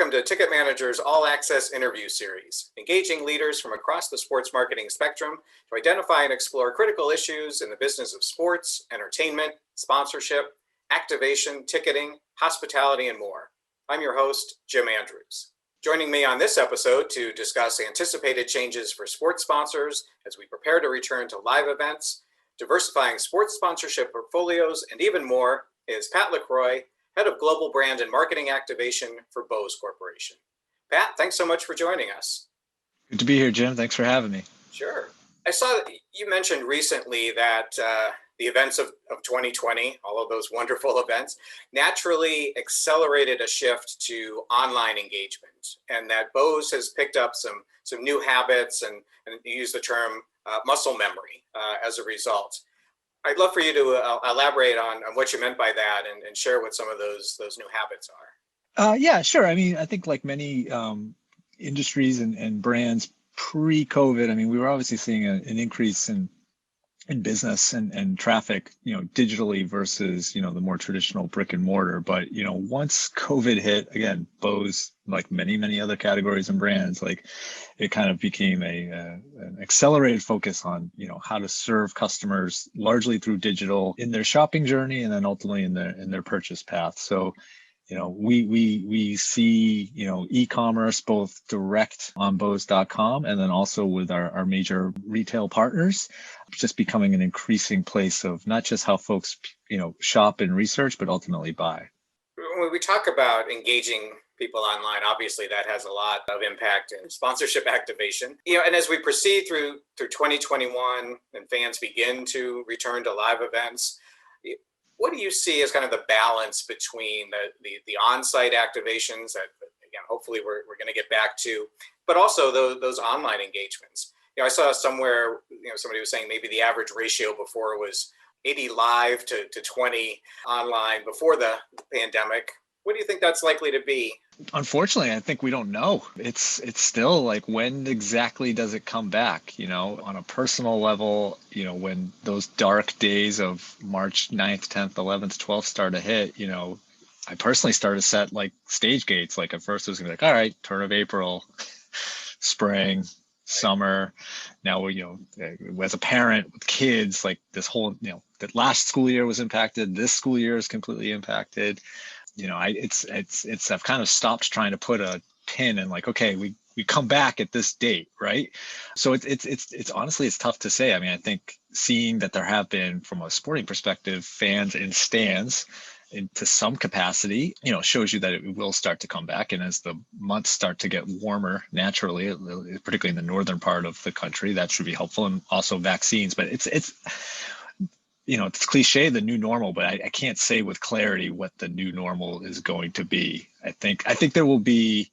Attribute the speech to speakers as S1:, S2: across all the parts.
S1: Welcome to Ticket Manager's All Access interview series, engaging leaders from across the sports marketing spectrum to identify and explore critical issues in the business of sports, entertainment, sponsorship, activation, ticketing, hospitality, and more. I'm your host, Jim Andrews. Joining me on this episode to discuss anticipated changes for sports sponsors as we prepare to return to live events, diversifying sports sponsorship portfolios, and even more is Pat LaCroix, Head of Global Brand and Marketing Activation for Bose Corporation. Pat, thanks so much for joining us.
S2: Good to be here, Jim. Thanks for having me.
S1: Sure. I saw that you mentioned recently that the events of 2020, all of those wonderful events, naturally accelerated a shift to online engagement, and that Bose has picked up some new habits and you use the term muscle memory as a result. I'd love for you to elaborate on what you meant by that and share what some of those new habits are.
S2: Yeah, sure. I mean, I think like many industries and brands pre-COVID, I mean, we were obviously seeing an increase in business and traffic, digitally versus, the more traditional brick and mortar. But, once COVID hit, again, Bose, like many other categories and brands, like it kind of became an accelerated focus on, how to serve customers largely through digital in their shopping journey and then ultimately in their purchase path. So, we see, e-commerce both direct on Bose.com and then also with our major retail partners, just becoming an increasing place of not just how folks, shop and research, but ultimately buy.
S1: When we talk about engaging people online, obviously that has a lot of impact in sponsorship activation. And as we proceed through 2021 and fans begin to return to live events, what do you see as kind of the balance between the on-site activations that, again, hopefully we're going to get back to, but also those online engagements? I saw somewhere, somebody was saying maybe the average ratio before was 80 live to 20 online before the pandemic. What do you think that's likely to be?
S2: Unfortunately, I think we don't know. It's still like, when exactly does it come back? On a personal level, when those dark days of March 9th, 10th, 11th, 12th start to hit, I personally started to set like stage gates. Like at first it was gonna be like, all right, turn of April, spring, summer. Now as a parent with kids, like this whole, that last school year was impacted. This school year is completely impacted. I've kind of stopped trying to put a pin and like, okay, we come back at this date, right? So it's honestly, it's tough to say. I mean, I think seeing that there have been, from a sporting perspective, fans in stands into some capacity, shows you that it will start to come back. And as the months start to get warmer naturally, particularly in the northern part of the country, that should be helpful, and also vaccines. But it's cliche, the new normal, but I can't say with clarity what the new normal is going to be. I think there will be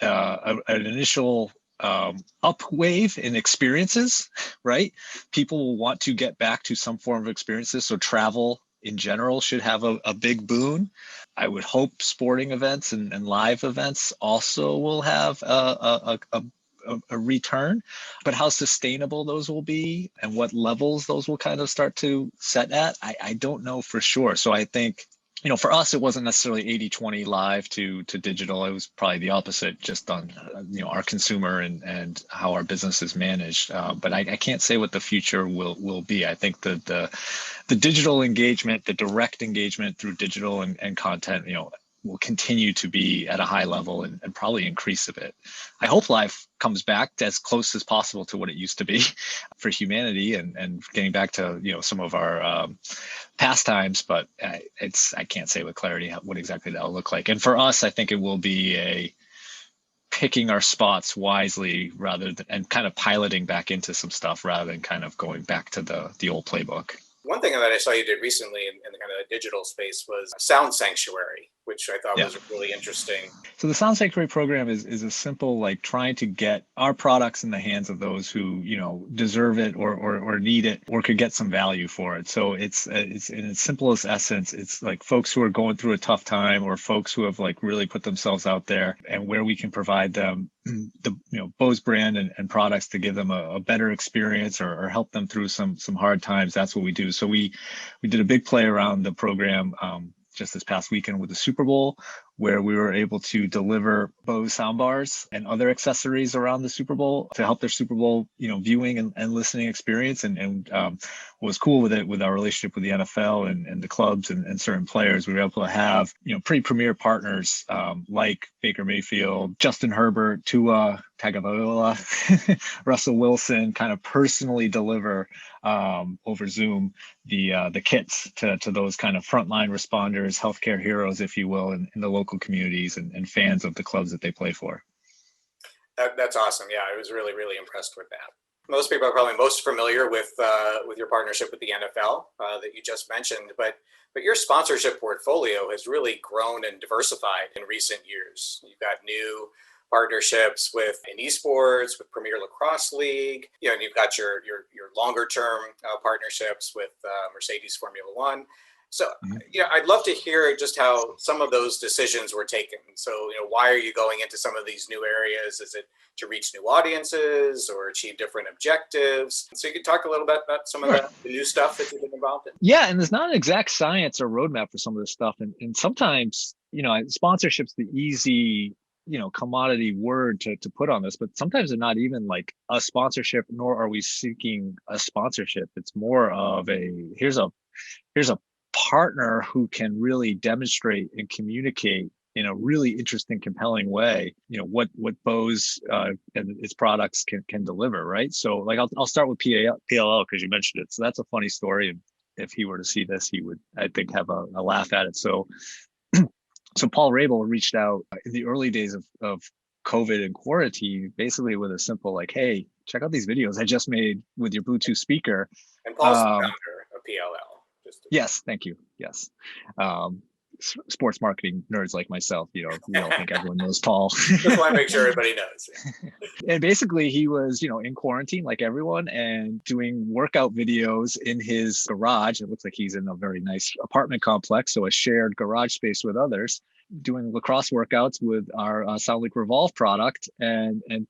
S2: an initial up wave in experiences, right? People will want to get back to some form of experiences. So travel in general should have a big boon. I would hope sporting events and live events also will have a return, but how sustainable those will be and what levels those will kind of start to set at, I don't know for sure. So I think, for us, it wasn't necessarily 80-20 live to digital. It was probably the opposite, just on, our consumer and how our business is managed. But I can't say what the future will be. I think that the digital engagement, the direct engagement through digital and content, will continue to be at a high level and probably increase a bit. I hope live comes back as close as possible to what it used to be for humanity and getting back to, some of our pastimes, but I can't say with clarity what exactly that'll look like. And for us, I think it will be a picking our spots wisely and kind of piloting back into some stuff rather than kind of going back to the old playbook.
S1: One thing that I saw you did recently in the kind of digital space was Sound Sanctuary, which I thought was really interesting.
S2: So the Sound Sanctuary program is a simple, like, trying to get our products in the hands of those who, deserve it or need it or could get some value for it. So it's in its simplest essence, it's like folks who are going through a tough time or folks who have like really put themselves out there, and where we can provide them the Bose brand and products to give them a better experience or help them through some hard times. That's what we do. So we did a big play around the program just this past weekend with the Super Bowl, where we were able to deliver Bose soundbars and other accessories around the Super Bowl to help their Super Bowl, viewing and listening experience. And what was cool with it, with our relationship with the NFL and the clubs and certain players, we were able to have, pretty premier partners like Baker Mayfield, Justin Herbert, Tua Tagovailoa, Russell Wilson, kind of personally deliver over Zoom the kits to those kind of frontline responders, healthcare heroes, if you will, in the local communities and fans of the clubs that they play for.
S1: That's awesome. Yeah, I was really, really impressed with that. Most people are probably most familiar with your partnership with the NFL that you just mentioned, but your sponsorship portfolio has really grown and diversified in recent years. You've got new partnerships with in esports, with Premier Lacrosse League, and you've got your longer term partnerships with Mercedes Formula One. So, I'd love to hear just how some of those decisions were taken. So, why are you going into some of these new areas? Is it to reach new audiences or achieve different objectives? So you could talk a little bit about some of the new stuff that you've been involved in.
S2: Yeah, and there's not an exact science or roadmap for some of this stuff. And sometimes, sponsorship's the easy, commodity word to put on this, but sometimes they're not even like a sponsorship, nor are we seeking a sponsorship. It's more of here's a partner who can really demonstrate and communicate in a really interesting, compelling way, what Bose and its products can deliver, right? So like I'll start with PLL because you mentioned it. So that's a funny story. And if he were to see this, he would, I think, have a laugh at it. So Paul Rabel reached out in the early days of COVID and quarantine, basically with a simple like, hey, check out these videos I just made with your Bluetooth speaker.
S1: And Paul's the founder of PLL.
S2: Yes, thank you. Yes. Sports marketing nerds like myself, we don't think everyone knows Paul.
S1: Just want to make sure everybody knows.
S2: And basically he was, in quarantine like everyone and doing workout videos in his garage. It looks like he's in a very nice apartment complex, so a shared garage space with others, doing lacrosse workouts with our SoundLink Revolve product. And it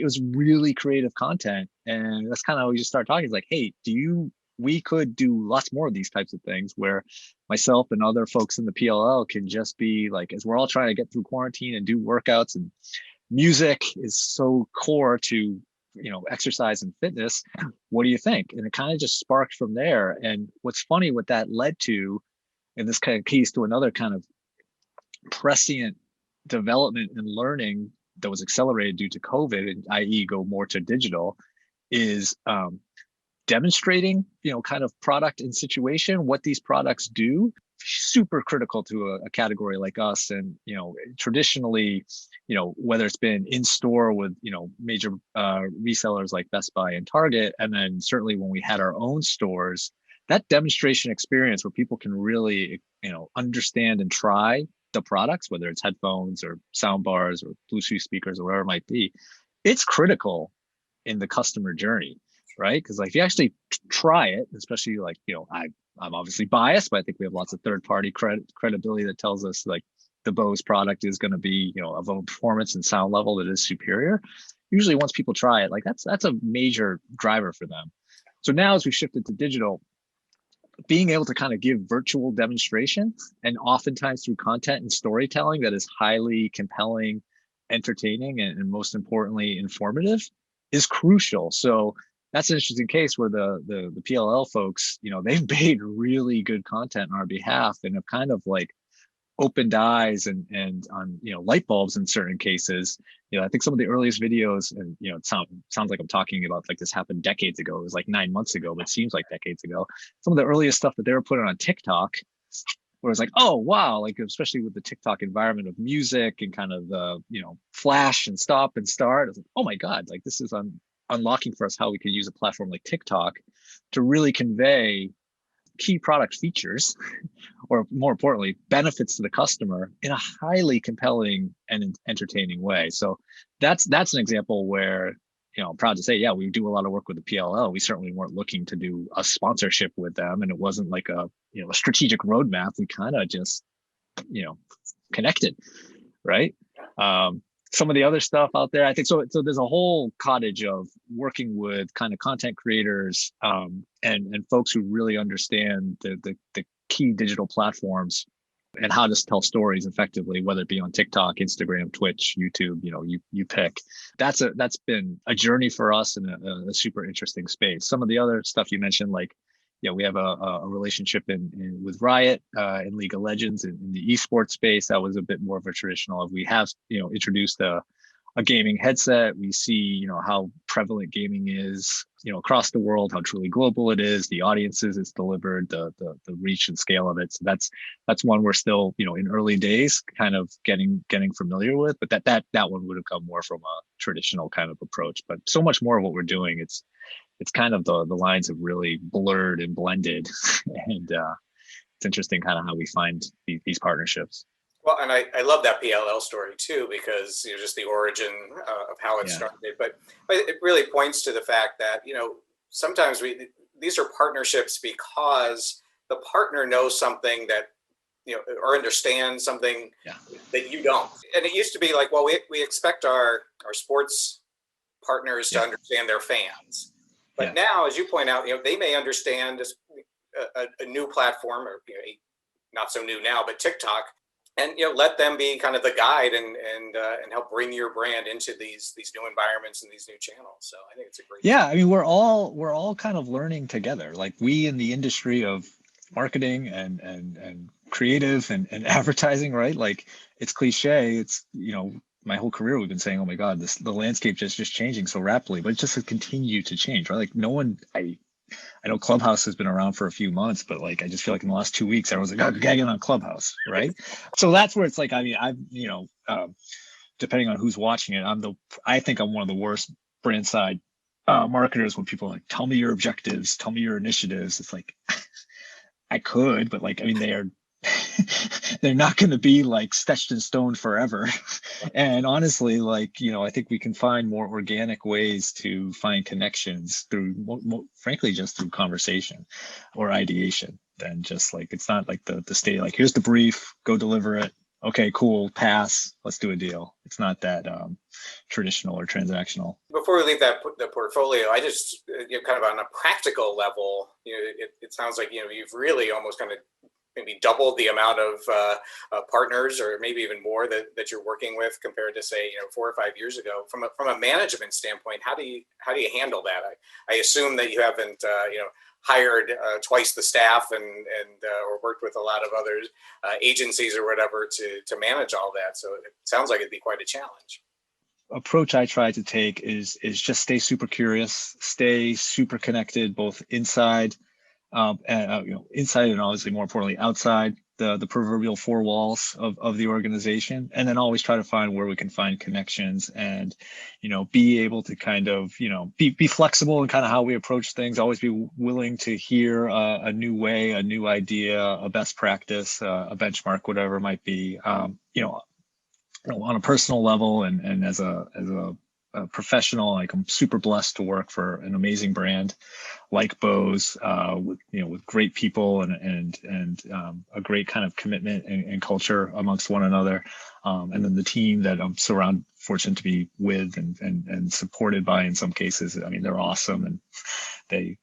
S2: was really creative content. And that's kind of how we just started talking. It's like, hey, we could do lots more of these types of things where myself and other folks in the PLL can just be like, as we're all trying to get through quarantine and do workouts, and music is so core to, exercise and fitness. What do you think? And it kind of just sparked from there. And what's funny, what that led to, and this kind of keys to another kind of prescient development and learning that was accelerated due to COVID, and i.e. go more to digital, is demonstrating, kind of product and situation, what these products do, super critical to a category like us. And, traditionally, whether it's been in store with, major resellers like Best Buy and Target, and then certainly when we had our own stores, that demonstration experience where people can really, understand and try the products, whether it's headphones or sound bars or Bluetooth speakers or whatever it might be, it's critical in the customer journey. Right? Because like if you actually try it, especially like, I'm obviously biased, but I think we have lots of third-party credibility that tells us like the Bose product is going to be, of a performance and sound level that is superior. Usually once people try it, like that's a major driver for them. So now as we shifted to digital, being able to kind of give virtual demonstration, and oftentimes through content and storytelling that is highly compelling, entertaining, and most importantly, informative, is crucial. So that's an interesting case where the PLL folks, they've made really good content on our behalf and have kind of like opened eyes and on, light bulbs in certain cases. I think some of the earliest videos, and, it sounds like I'm talking about like this happened decades ago. It was like 9 months ago, but it seems like decades ago. Some of the earliest stuff that they were putting on TikTok, where it's like, oh, wow, like especially with the TikTok environment of music and kind of the, flash and stop and start. I was like, oh my God, like this is unlocking for us how we could use a platform like TikTok to really convey key product features, or more importantly, benefits to the customer in a highly compelling and entertaining way. So that's an example where, I'm proud to say, yeah, we do a lot of work with the PLL. We certainly weren't looking to do a sponsorship with them, and it wasn't like a strategic roadmap. We kind of just, connected, right? Some of the other stuff out there, I think so there's a whole cottage of working with kind of content creators and folks who really understand the key digital platforms and how to tell stories effectively, whether it be on TikTok, Instagram, Twitch, YouTube, you pick. That's been a journey for us and a super interesting space. Some of the other stuff you mentioned, like, we have a relationship with Riot in League of Legends in the esports space. That was a bit more of a traditional. We have introduced a gaming headset. We see how prevalent gaming is across the world, how truly global it is, the audiences it's delivered, the reach and scale of it. So that's one we're still in early days kind of getting familiar with, but that one would have come more from a traditional kind of approach. But so much more of what we're doing, it's kind of the lines have really blurred and blended and it's interesting kind of how we find these partnerships.
S1: Well, and I love that PLL story too, because just the origin of how it started. But it really points to the fact that sometimes these are partnerships because the partner knows something that or understands something that you don't. And it used to be like, well, we expect our sports partners to understand their fans, but now, as you point out, they may understand a new platform, or not so new now, but TikTok. And let them be kind of the guide and help bring your brand into these new environments and these new channels. So I think it's a great.
S2: Yeah, I mean, we're all kind of learning together. Like, we in the industry of marketing and creative and advertising, right? Like, it's cliche. It's my whole career we've been saying, oh my God, the landscape just changing so rapidly, but it just has continued to change, right? Like, no one. I know Clubhouse has been around for a few months, but like, I just feel like in the last 2 weeks, everyone's like, oh, gagging on Clubhouse, right? So that's where it's like, I mean, depending on who's watching it, I think I'm one of the worst brand side marketers when people are like, tell me your objectives, tell me your initiatives. It's like, I could, but like, I mean, they're not going to be like sketched in stone forever. And honestly, like, I think we can find more organic ways to find connections through, frankly, just through conversation or ideation than just like, it's not like the state, like, here's the brief, go deliver it. Okay, cool, pass, let's do a deal. It's not that traditional or transactional.
S1: Before we leave the portfolio, I just, kind of on a practical level, it sounds like, you've really almost kind of maybe doubled the amount of partners, or maybe even more, that you're working with compared to, say, 4 or 5 years ago. From a management standpoint, how do you handle that? I assume that you haven't hired twice the staff and or worked with a lot of other agencies or whatever to manage all that. So it sounds like it'd be quite a challenge.
S2: Approach I try to take is just stay super curious, stay super connected, both inside inside and obviously more importantly outside the proverbial four walls of the organization, and then always try to find where we can find connections and be able to kind of be flexible in kind of how we approach things, always be willing to hear a new way, a new idea, a best practice, a benchmark, whatever it might be, on a personal level and as a professional. Like, I'm super blessed to work for an amazing brand like Bose, with great people and a great kind of commitment and culture amongst one another. And then the team that I'm fortunate to be with and supported by in some cases. I mean, they're awesome, and they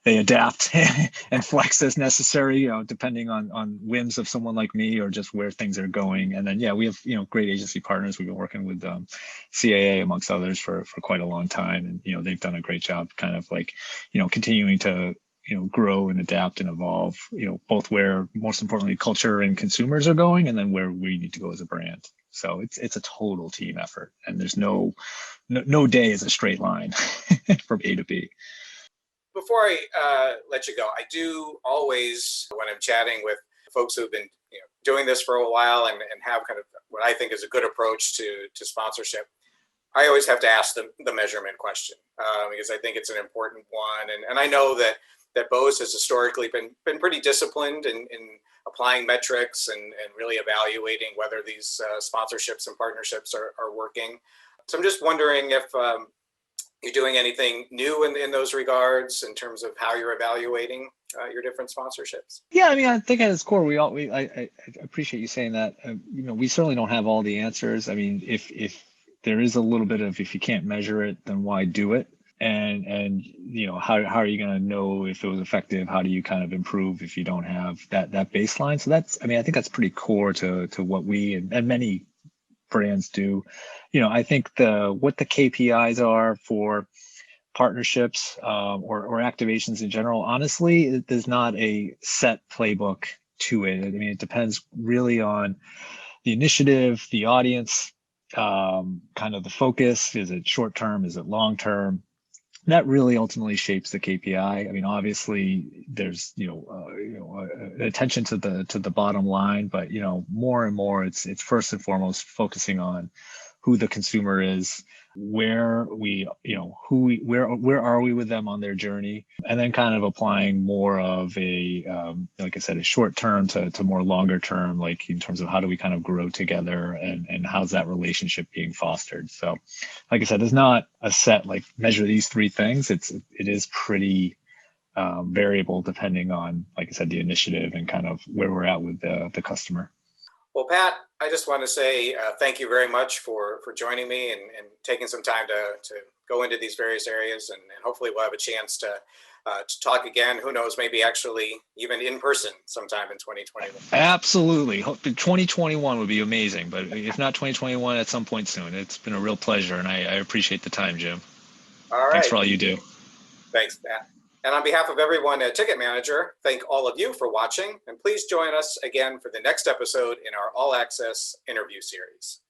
S2: adapt and flex as necessary, depending on whims of someone like me or just where things are going. And then, we have, great agency partners. We've been working with CAA amongst others for quite a long time. And, they've done a great job kind of like, continuing to, grow and adapt and evolve, both where, most importantly, culture and consumers are going, and then where we need to go as a brand. So it's a total team effort, and there's no day is a straight line from A to B.
S1: Before I let you go, I do always, when I'm chatting with folks who've been doing this for a while and have kind of what I think is a good approach to sponsorship, I always have to ask the measurement question, because I think it's an important one. And I know that Bose has historically been pretty disciplined in applying metrics and really evaluating whether these sponsorships and partnerships are working. So I'm just wondering if you're doing anything new in those regards in terms of how you're evaluating your different sponsorships.
S2: Yeah, I mean, I think at its core, I appreciate you saying that. We certainly don't have all the answers. I mean, if there is a little bit of, if you can't measure it, then why do it? and how are you going to know if it was effective? How do you kind of improve if you don't have that baseline? So that's, I mean, I think that's pretty core to what we and many brands do. I think what the KPIs are for partnerships or activations in general, honestly, there's not a set playbook to it. I mean, it depends really on the initiative, the audience, kind of the focus. Is it short term? Is it long term? That really ultimately shapes the KPI. I mean, obviously, there's attention to the bottom line, but more and more, it's first and foremost focusing on who the consumer is, where we, where are we with them on their journey, and then kind of applying more of a, like I said, a short term to more longer term, like in terms of how do we kind of grow together and how's that relationship being fostered. So, like I said, there's not a set like measure these three things. It is pretty variable depending on, like I said, the initiative and kind of where we're at with the customer.
S1: Well, Pat, I just want to say thank you very much for joining me and taking some time to go into these various areas, and hopefully we'll have a chance to talk again. Who knows, maybe actually even in person sometime in 2021.
S2: Absolutely. 2021 would be amazing, but if not 2021, at some point soon. It's been a real pleasure, and I appreciate the time, Jim.
S1: All
S2: Thanks
S1: right.
S2: for all you do.
S1: Thanks, Pat. And on behalf of everyone at Ticketmanager, thank all of you for watching, and please join us again for the next episode in our All Access interview series.